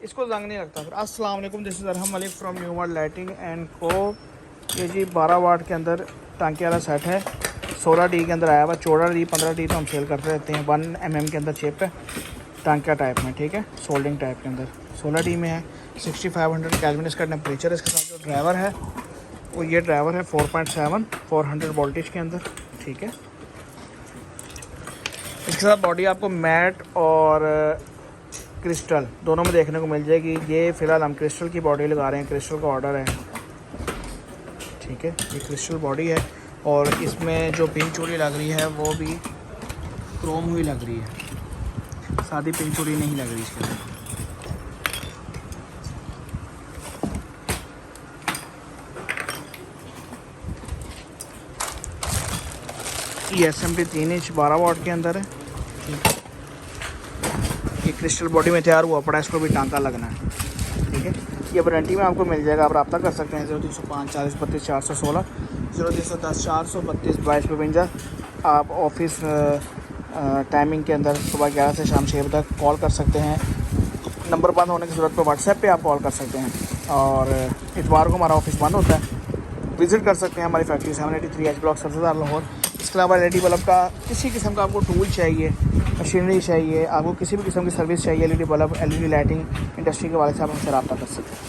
इसको जंग नहीं लगता। फिर अस्सलाम वालेकुम, this is Arham Malik from New World Lighting and Co. ये जी 12 वाट के अंदर टांके वाला सेट है, 16D के अंदर आया हुआ। 14D 15D तो हम सेल करते रहते हैं। 1 mm के अंदर चिप है, टांका टाइप में, ठीक है, सोल्डिंग टाइप के अंदर। 16D में है, 6500 केल्विन इसका टेम्परेचर। इसके साथ जो ड्राइवर है वो ये ड्राइवर है 4.7 400 वोल्टेज के अंदर, ठीक है। इसके साथ बॉडी आपको मैट और क्रिस्टल दोनों में देखने को मिल जाएगी। ये फ़िलहाल हम क्रिस्टल की बॉडी लगा रहे हैं, क्रिस्टल का ऑर्डर है, ठीक है। ये क्रिस्टल बॉडी है और इसमें जो पिन चूड़ी लग रही है वो भी क्रोम हुई लग रही है, सादी पिन चूड़ी नहीं लग रही इसके अंदर। ये SMT 3 इंच 12 वाट के अंदर है, ठीक है। ये क्रिस्टल बॉडी में तैयार हुआ पड़ा है, इसको भी टांका लगना है, ठीक है। ये वारंटी में आपको मिल जाएगा। आप रब्ता कर सकते हैं 0305 40 32 416, 0310 432 22 52। आप ऑफिस टाइमिंग के अंदर सुबह 11 से शाम 6 बजे तक कॉल कर सकते हैं। नंबर बंद होने की ज़रूरत पर व्हाट्सएप पे आप कॉल कर सकते हैं। और इतवार को हमारा ऑफिस बंद होता है। विज़िट कर सकते हैं हमारी फैक्ट्री 783H ब्लॉक सब्ज़दार लाहौर। इसके अलावा LED बल्ब का किसी किस्म का आपको टूल चाहिए, मशीनरी चाहिए, आपको किसी भी किस्म की सर्विस चाहिए, LED bulb LED lighting industry के वाले से आप हमसे रब्ता कर सकते हैं।